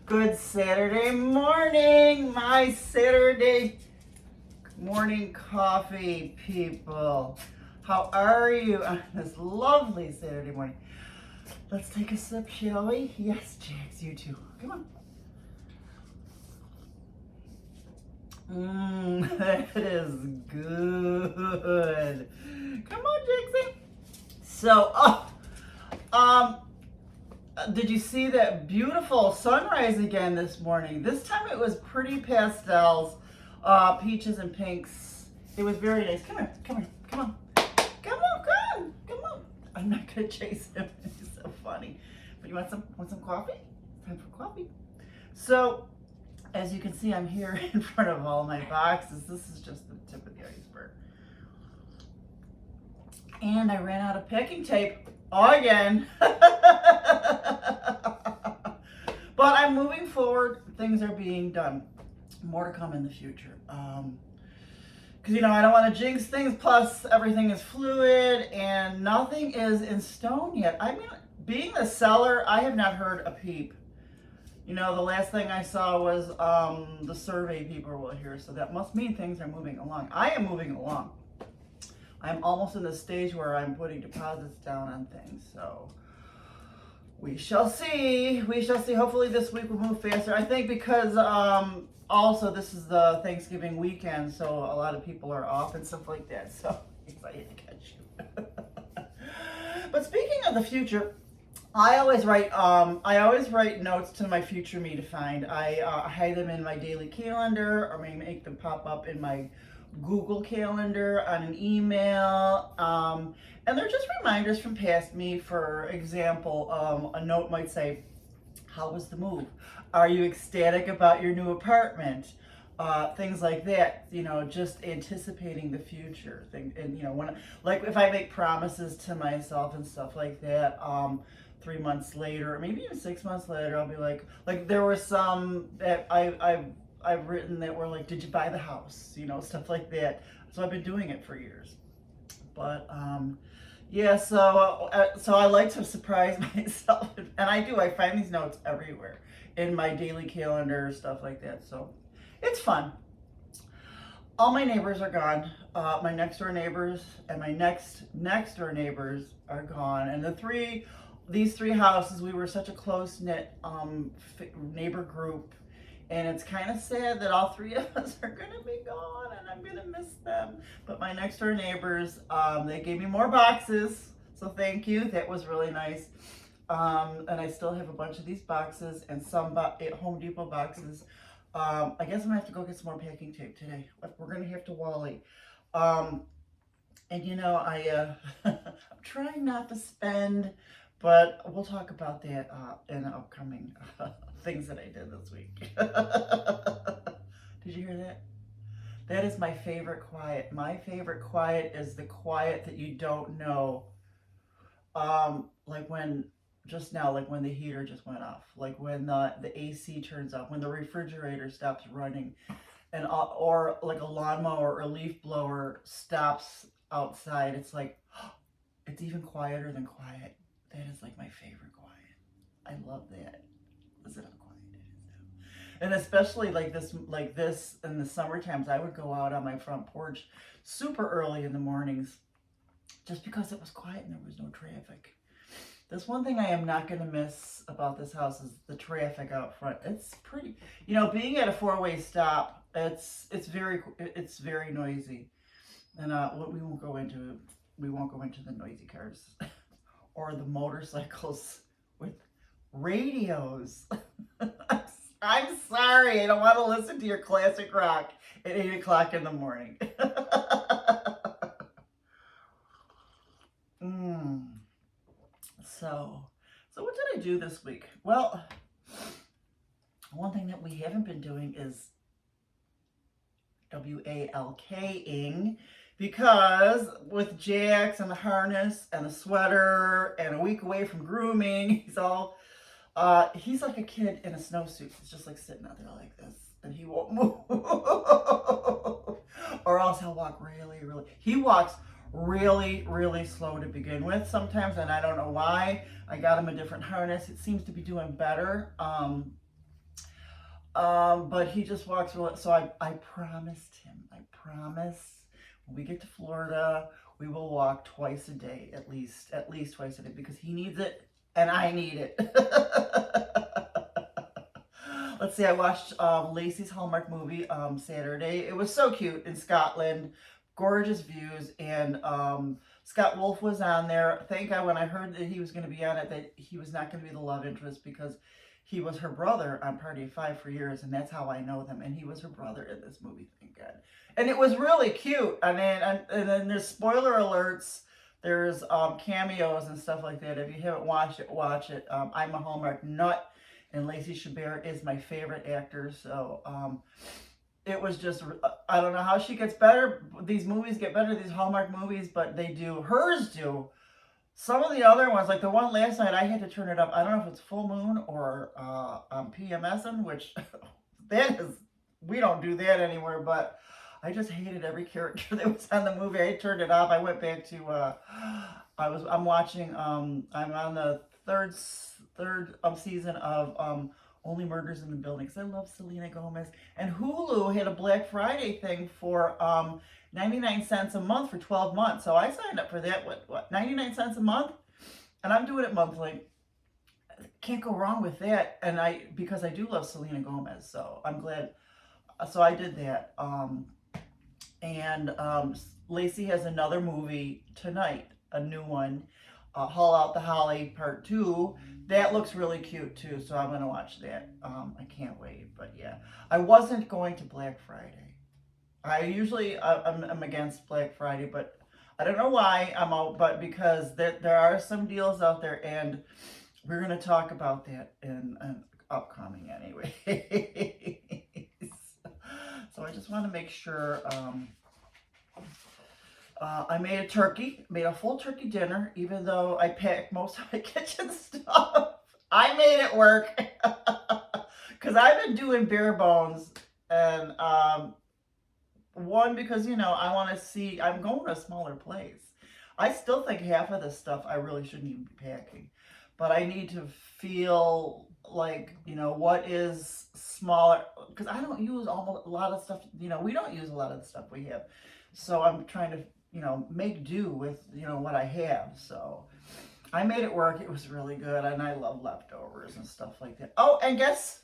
Good Saturday morning, my Saturday morning coffee people. How are you on this lovely Saturday morning? Let's take a sip, shall we? Yes, Jax, you too. Come on. That is good. Come on, Jaxie. So, did you see that beautiful sunrise again this morning? This time it was pretty pastels, peaches and pinks. It was very nice. Come here, come here, come on. Come on, come on, come on. I'm not gonna chase him. He's so funny. But you want some coffee? Time for coffee. So, as you can see, I'm here in front of all my boxes. This is just the tip of the iceberg. And I ran out of packing tape again. But I'm moving forward. Things are being done. More to come in the future. Because, I don't want to jinx things. Plus, everything is fluid and nothing is in stone yet. I mean, being a seller, I have not heard a peep. The last thing I saw was the survey people were here. So that must mean things are moving along. I am moving along. I'm almost in the stage where I'm putting deposits down on things. So we shall see. We shall see. Hopefully this week will move faster. I think because also this is the Thanksgiving weekend, so a lot of people are off and stuff like that. So excited to catch you. But speaking of the future, I always write notes to my future me to find. I hide them in my daily calendar, or maybe make them pop up in my Google Calendar, on an email, and they're just reminders from past me. For example, a note might say, how was the move? Are you ecstatic about your new apartment? Things like that, just anticipating the future thing. And when, like, if I make promises to myself and stuff like that, 3 months later, or maybe even 6 months later, I'll be like there were some that I've written that were like, did you buy the house? Stuff like that. So I've been doing it for years. But yeah, so I like to surprise myself, and I do. I find these notes everywhere in my daily calendar, stuff like that. So it's fun. All my neighbors are gone. My next door neighbors and my next door neighbors are gone, and these three houses, we were such a close knit neighbor group. And it's kind of sad that all three of us are going to be gone, and I'm going to miss them. But my next door neighbors, they gave me more boxes, so thank you. That was really nice. And I still have a bunch of these boxes and some Home Depot boxes. I guess I'm going to have to go get some more packing tape today. We're going to have to Wally. And I'm trying not to spend, but we'll talk about that in upcoming things that I did this week. Did you hear that? That is my favorite quiet. My favorite quiet is the quiet that you don't know. Like when, just now, like when the heater just went off, like when the AC turns off, when the refrigerator stops running, and or like a lawnmower or a leaf blower stops outside. It's like, it's even quieter than quiet. That is like my favorite quiet. I love that. Listen how quiet it is now. And especially like this in the summer times, I would go out on my front porch super early in the mornings just because it was quiet and there was no traffic. This one thing I am not going to miss about this house is the traffic out front. It's pretty, being at a four-way stop, it's very noisy. And we won't go into the noisy cars or the motorcycles with radios. I'm sorry, I don't want to listen to your classic rock at 8 o'clock in the morning. So what did I do this week? Well, one thing that we haven't been doing is WALKing, because with Jax and the harness and the sweater and a week away from grooming, he's like a kid in a snowsuit. He's just like sitting out there like this, and he won't move. Or else he'll walk he walks really slow to begin with sometimes, and I don't know why. I got him a different harness. It seems to be doing better. But he just walks away. So I promised him, I promise when we get to Florida, we will walk twice a day, at least twice a day, because he needs it and I need it. Let's see, I watched Lacey's Hallmark movie Saturday. It was so cute in Scotland, gorgeous views, and Scott Wolf was on there. Thank God when I heard that he was going to be on it, that he was not going to be the love interest, because he was her brother on Party of Five for years, and that's how I know them. And he was her brother in this movie, thank God. And it was really cute. And then there's spoiler alerts. There's cameos and stuff like that. If you haven't watched it, watch it. I'm a Hallmark nut, and Lacey Chabert is my favorite actor. So it was just, I don't know how she gets better. These movies get better, these Hallmark movies, but they do. Hers do. Some of the other ones, like the one last night, I had to turn it up. I don't know if it's full moon or PMSing, which that is, we don't do that anymore, but I just hated every character that was on the movie. I turned it off. I went back to, I'm watching, I'm on the third season of Only Murders in the Building, because I love Selena Gomez. And Hulu had a Black Friday thing for 99 cents a month for 12 months. So I signed up for that, what 99 cents a month? And I'm doing it monthly. Can't go wrong with that. And because I do love Selena Gomez, so I'm glad. So I did that. Lacey has another movie tonight, a new one, Haul Out the Holly Part 2. That looks really cute too, so I'm going to watch that. I can't wait, but yeah. I wasn't going to Black Friday. I'm against Black Friday, but I don't know why I'm out, but because there are some deals out there, and we're going to talk about that in an upcoming anyway. So I just want to make sure, I made a full turkey dinner, even though I packed most of my kitchen stuff. I made it work, because I've been doing bare bones, and one, because, I want to see, I'm going to a smaller place. I still think half of this stuff I really shouldn't even be packing. But I need to feel like, what is smaller. Because I don't use a lot of stuff, we don't use a lot of the stuff we have. So I'm trying to, make do with, what I have. So I made it work. It was really good. And I love leftovers and stuff like that. Oh, and guess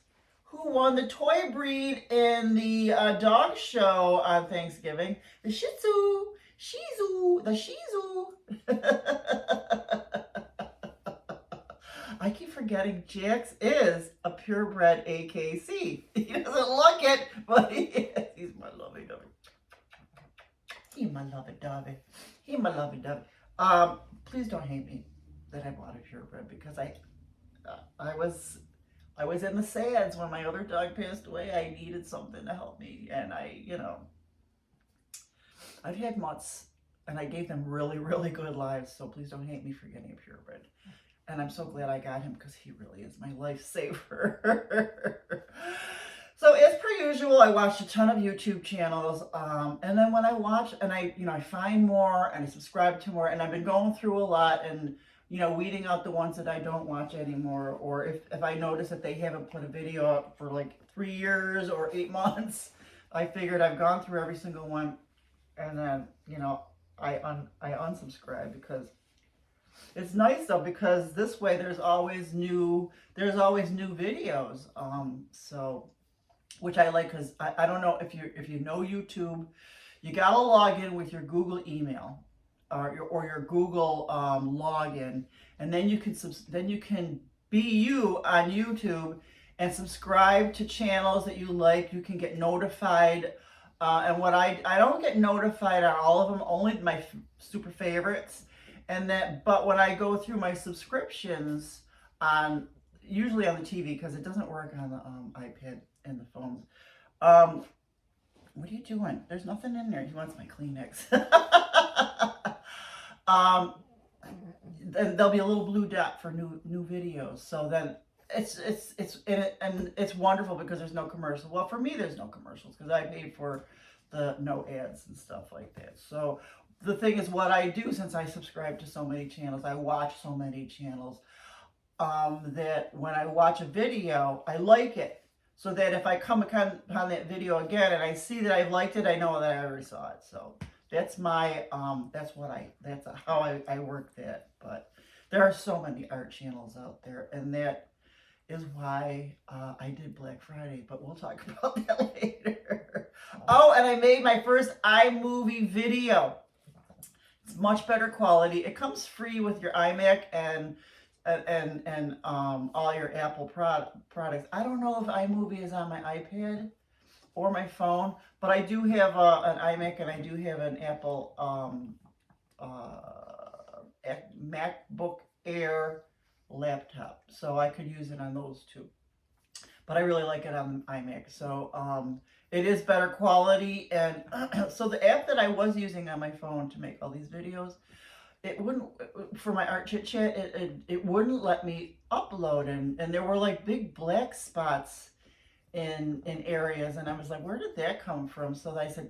who won the toy breed in the dog show on Thanksgiving? The Shih Tzu. The Shih Tzu. I keep forgetting Jax is a purebred AKC. He doesn't look it, but he is. He's my lovey-dovey. He's my lovey-dovey. He's my lovey-dovey. Please don't hate me that I bought a purebred, because I was in the sads when my other dog passed away. I needed something to help me. And I've had mutts, and I gave them really, really good lives. So please don't hate me for getting a purebred. And I'm so glad I got him, because he really is my lifesaver. So as per usual, I watched a ton of YouTube channels. And then when I watch, and I find more, and I subscribe to more, and I've been going through a lot, and weeding out the ones that I don't watch anymore, or if I notice that they haven't put a video up for like 3 years or 8 months, I figured I've gone through every single one, and then, I unsubscribe, because it's nice though, because this way there's always new videos, so, which I like, because I don't know if you know YouTube, you gotta log in with your Google email, or your Google login, and then you can be you on YouTube and subscribe to channels that you like. You can get notified, and what I don't get notified on all of them, only my super favorites, but when I go through my subscriptions usually on the TV, because it doesn't work on the iPad and the phones. What are you doing? There's nothing in there. He wants my Kleenex. Then there'll be a little blue dot for new videos. So then it's wonderful, because there's no commercials. Well, for me, there's no commercials, because I paid for the no ads and stuff like that. So the thing is, what I do, since I subscribe to so many channels, I watch so many channels, that when I watch a video, I like it. so that if I come upon that video again and I see that I've liked it, I know that I already saw it. So that's my that's how I work that. But there are so many art channels out there, and that is why I did Black Friday, but we'll talk about that later. Oh, and I made my first iMovie video. It's much better quality. It comes free with your iMac and all your Apple products. I don't know if iMovie is on my iPad or my phone, but I do have an iMac and I do have an Apple MacBook Air laptop, so I could use it on those two. But I really like it on iMac, so it is better quality. And so the app that I was using on my phone to make all these videos, it wouldn't, for my art chit chat, it wouldn't let me upload, and there were like big black spots in areas, and I was like, where did that come from? So I said,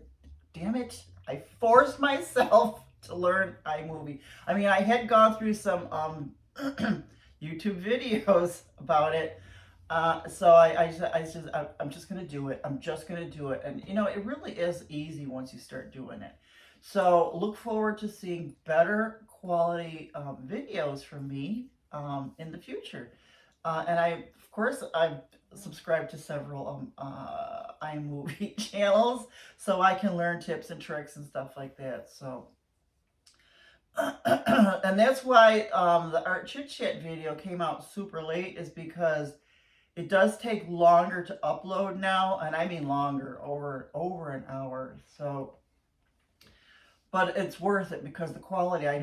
damn it, I forced myself to learn iMovie. I mean, I had gone through some YouTube videos about it. So I'm just going to do it. I'm just going to do it. And, you know, it really is easy once you start doing it. So look forward to seeing better quality videos from me in the future. And of course, I've subscribed to several iMovie channels, so I can learn tips and tricks and stuff like that. So, and that's why the Art Chit Chat video came out super late, is because it does take longer to upload now, and I mean longer, over an hour. So, but it's worth it because the quality, I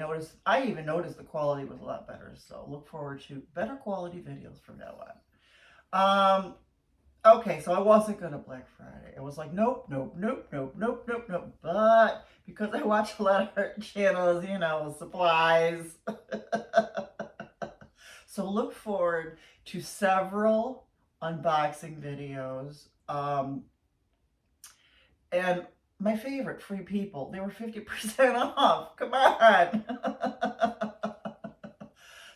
even noticed the quality was a lot better. So look forward to better quality videos from now on. Okay, so I wasn't going to Black Friday. It was like, nope. But because I watch a lot of art channels, you know, supplies. So look forward to several unboxing videos. And my favorite, Free People. They were 50% off. Come on.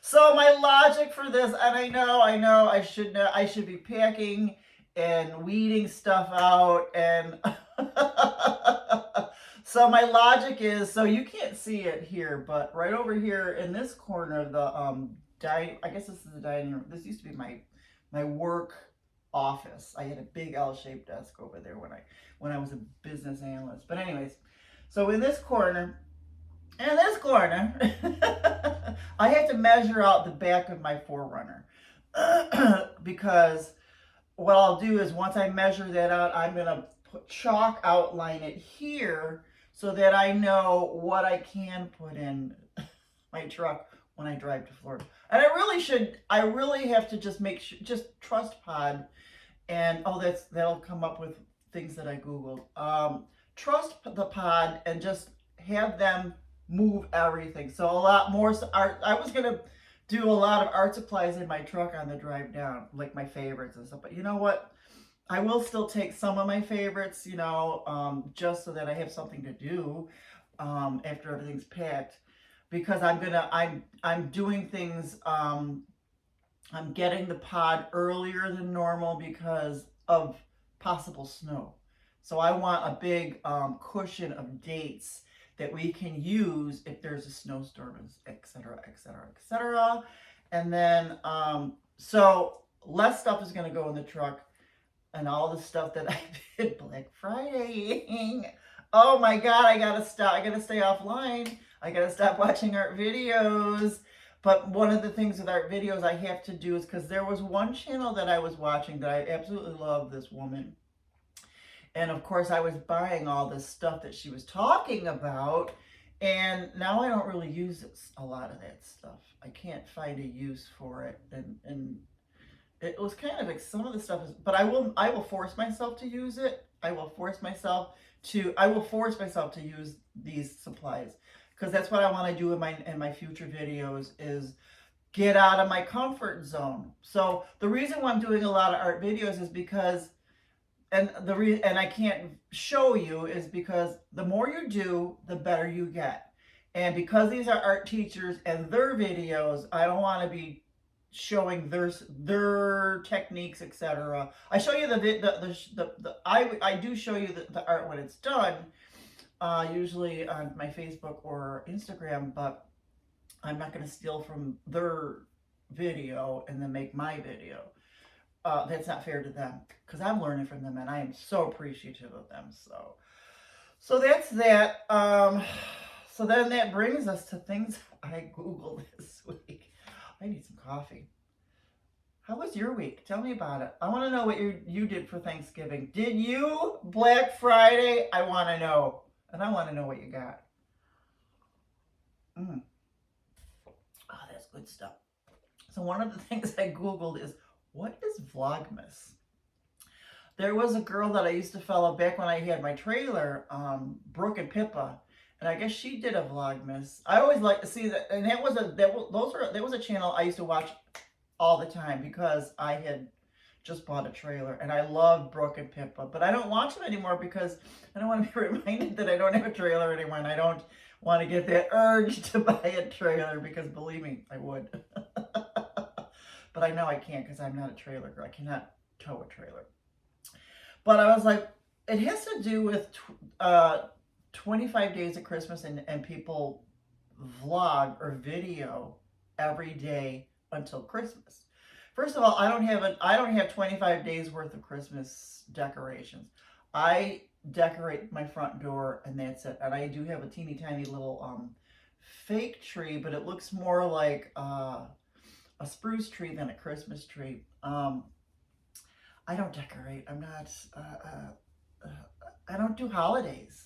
So my logic for this, and I know I should be packing and weeding stuff out, and so my logic is, so you can't see it here, but right over here in this corner of the I guess this is the dining room. This used to be my work office. I had a big L-shaped desk over there when I was a business analyst. But anyways, so in this corner, I have to measure out the back of my 4Runner because what I'll do is, once I measure that out, I'm going to chalk outline it here so that I know what I can put in my truck when I drive to Florida. And I really have to just make sure, just trust pod, and that'll come up with things that I Googled. Trust the pod and just have them move everything. So a lot more art. I was gonna do a lot of art supplies in my truck on the drive down, like my favorites and stuff. But you know what? I will still take some of my favorites, you know, just so that I have something to do after everything's packed. Because I'm doing things. I'm getting the pod earlier than normal because of possible snow. So I want a big cushion of dates that we can use if there's a snowstorm, etc., etc., etc. And then, so less stuff is going to go in the truck, and all the stuff that I did Black Friday. Oh my God, I gotta stop. I gotta stay offline. I gotta stop watching art videos. But one of the things with art videos I have to do is, because there was one channel that I was watching that I absolutely love, this woman. And of course I was buying all this stuff that she was talking about. And now I don't really use a lot of that stuff. I can't find a use for it. And it was kind of like, some of the stuff is, but I will force myself to use it. I will force myself to use these supplies, because that's what I want to do in my future videos, is get out of my comfort zone. So the reason why I'm doing a lot of art videos is because, and I can't show you, is because the more you do, the better you get. And because these are art teachers and their videos, I don't want to be showing their techniques, etc. I show you I do show you the art when it's done, usually on my Facebook or Instagram, but I'm not going to steal from their video and then make my video. That's not fair to them because I'm learning from them and I am so appreciative of them. So that's that. So then that brings us to things I Googled this week. I need some coffee. How was your week? Tell me about it. I want to know what you did for Thanksgiving. Did you Black Friday? I want to know. And I want to know what you got. Oh, that's good stuff. So one of the things I Googled is, what is Vlogmas? There was a girl that I used to follow back when I had my trailer, Brooke and Pippa, and I guess she did a Vlogmas. I always like to see that, and that was a channel I used to watch all the time because I had just bought a trailer, and I love Brooke and Pippa, but I don't watch them anymore because I don't want to be reminded that I don't have a trailer anymore, and I don't want to get that urge to buy a trailer because believe me, I would. But I know I can't because I'm not a trailer girl. I cannot tow a trailer. But I was like, it has to do with 25 days of Christmas and people vlog or video every day until Christmas. First of all, I don't have 25 days worth of Christmas decorations. I decorate my front door and that's it. And I do have a teeny tiny little fake tree, but it looks more like a spruce tree than a Christmas tree. I don't decorate. I'm not, I don't do holidays.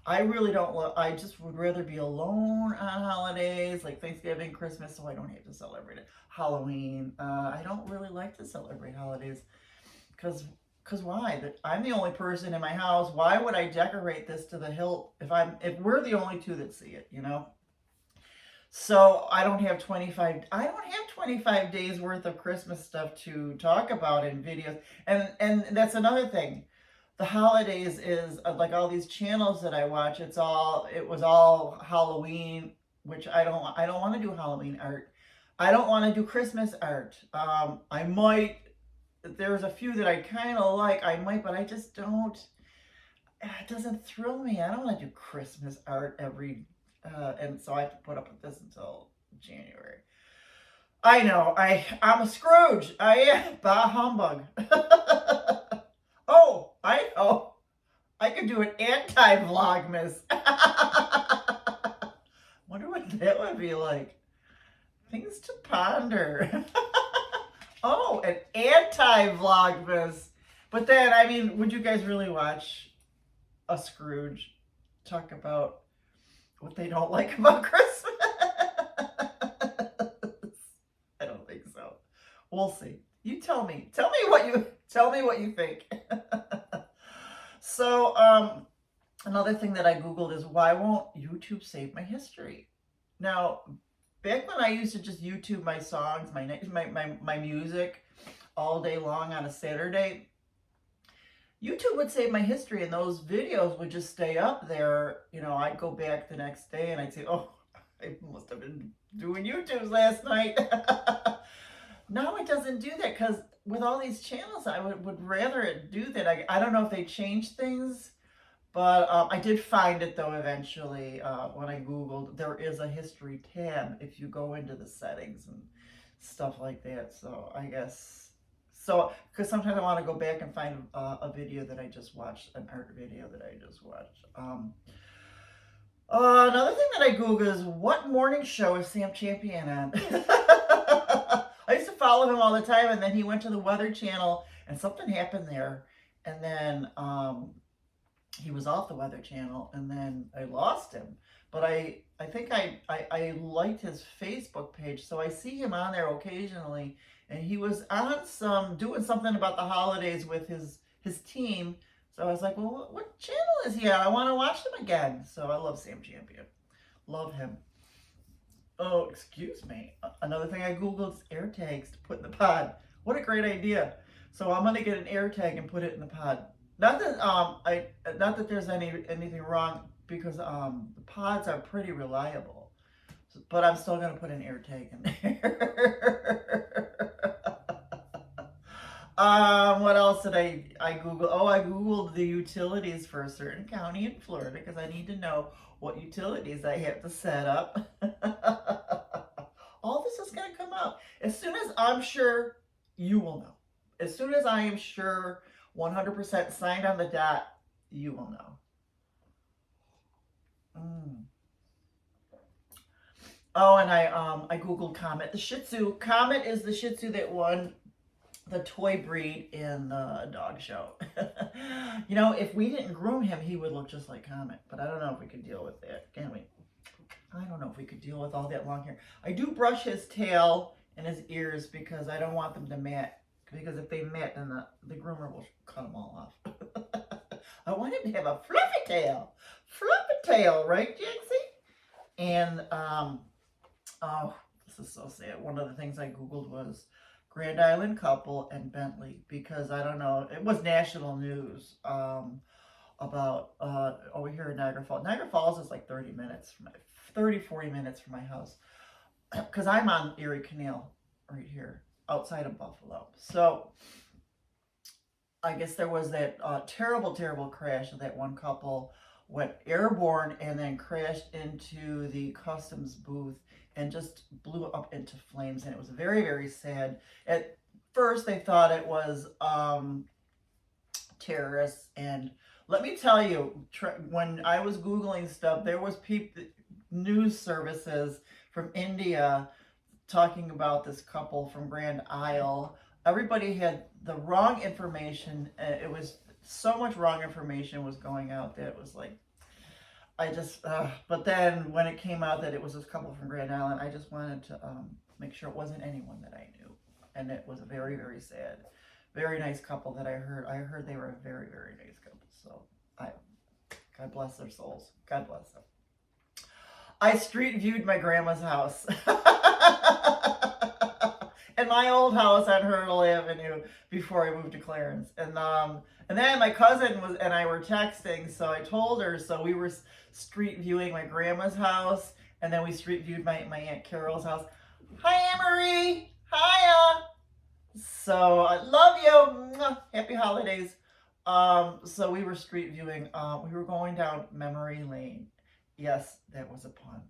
I really don't I just would rather be alone on holidays, like Thanksgiving, Christmas, so I don't have to celebrate it. Halloween. I don't really like to celebrate holidays because why? I'm the only person in my house. Why would I decorate this to the hilt if we're the only two that see it, you know? So I don't have 25 days worth of Christmas stuff to talk about in videos. And that's another thing. The holidays is like all these channels that I watch, it was all Halloween, which I don't want to do Halloween art. I don't want to do Christmas art. There's a few that I kind of like, but I just don't, it doesn't thrill me. I don't want to do Christmas art and so I have to put up with this until January. I know, I'm a Scrooge. I am. Bah humbug. Oh, I know. I could do an anti-Vlogmas. Wonder what that would be like. Things to ponder. Oh, an anti-Vlogmas. But then, I mean, would you guys really watch a Scrooge talk about what they don't like about Christmas? I don't think so. We'll see. You tell me. Tell me what you think. So, another thing that I Googled is, why won't YouTube save my history? Now, back when I used to just YouTube my songs, my music all day long on a Saturday, YouTube would save my history and those videos would just stay up there. You know, I'd go back the next day and I'd say, oh, I must have been doing YouTubes last night. Now it doesn't do that because with all these channels, I would rather it do that. I don't know if they changed things, but I did find it though eventually when I Googled. There is a history tab if you go into the settings and stuff like that. So I guess, because sometimes I want to go back and find a video that I just watched, an art video that I just watched. Another thing that I Googled is, what morning show is Sam Champion on? I used to follow him all the time, and then he went to the Weather Channel, and something happened there, and then he was off the Weather Channel, and then I lost him. But I think I liked his Facebook page, so I see him on there occasionally, and he was on doing something about the holidays with his team. So I was like, well, what channel is he on? I want to watch him again. So I love Sam Champion. Love him. Oh, excuse me. Another thing I Googled is air tags to put in the pod. What a great idea. So I'm going to get an air tag and put it in the pod. Not that there's anything wrong, because the pods are pretty reliable. But I'm still going to put an air tag in there. What else did I Google? Oh, I Googled the utilities for a certain county in Florida because I need to know what utilities I have to set up. All this is going to come out. As soon as I'm sure, you will know. As soon as I am sure 100% signed on the dot, you will know. Oh, and I Googled Comet. The Shih Tzu. Comet is the Shih Tzu that won the toy breed in the dog show. You know, if we didn't groom him, he would look just like Comet. But I don't know if we could deal with that. Can we? I don't know if we could deal with all that long hair. I do brush his tail and his ears because I don't want them to mat. Because if they mat, then the groomer will cut them all off. I want him to have a fluffy tail. Fluffy tail, right, Jaxie? And, oh, this is so sad. One of the things I Googled was Grand Island couple and Bentley because I don't know, it was national news about over here in Niagara Falls. Niagara Falls is like 40 minutes from my house because I'm on Erie Canal right here outside of Buffalo. So I guess there was that terrible crash of that one couple went airborne and then crashed into the customs booth and just blew up into flames, and it was very sad. At first they thought it was terrorists, and let me tell you, when I was Googling stuff, there was news services from India talking about this couple from Grand Isle. Everybody had the wrong information. It was so much wrong information was going out that it was like, but then when it came out that it was this couple from Grand Island, I just wanted to make sure it wasn't anyone that I knew. And it was a very sad, very nice couple that I heard they were a very nice couple. So God bless their souls. God bless them. I street viewed my grandma's house. And my old house on Hurdle Avenue before I moved to Clarence. And then my cousin and I were texting, so I told her, so we were street viewing my grandma's house, and then we street viewed my Aunt Carol's house. Hi, Anne-Marie. Hiya. So I love you. Happy holidays. So we were street viewing. We were going down memory lane. Yes, that was a pun.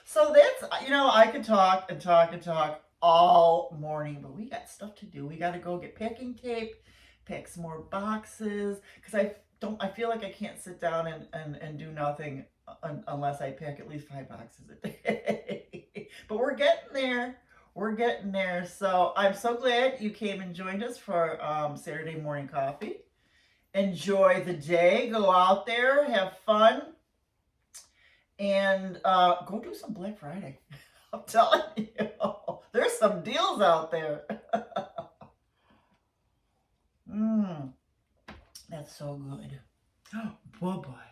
So that's, I could talk and talk all morning, but we got stuff to do. We got to go get packing tape, pack some more boxes, because I feel like I can't sit down and do nothing unless I pack at least 5 boxes a day. But we're getting there. We're getting there. So I'm so glad you came and joined us for Saturday morning coffee. Enjoy the day. Go out there. Have fun. And go do some Black Friday. I'm telling you, there's some deals out there. That's so good. Bye-bye.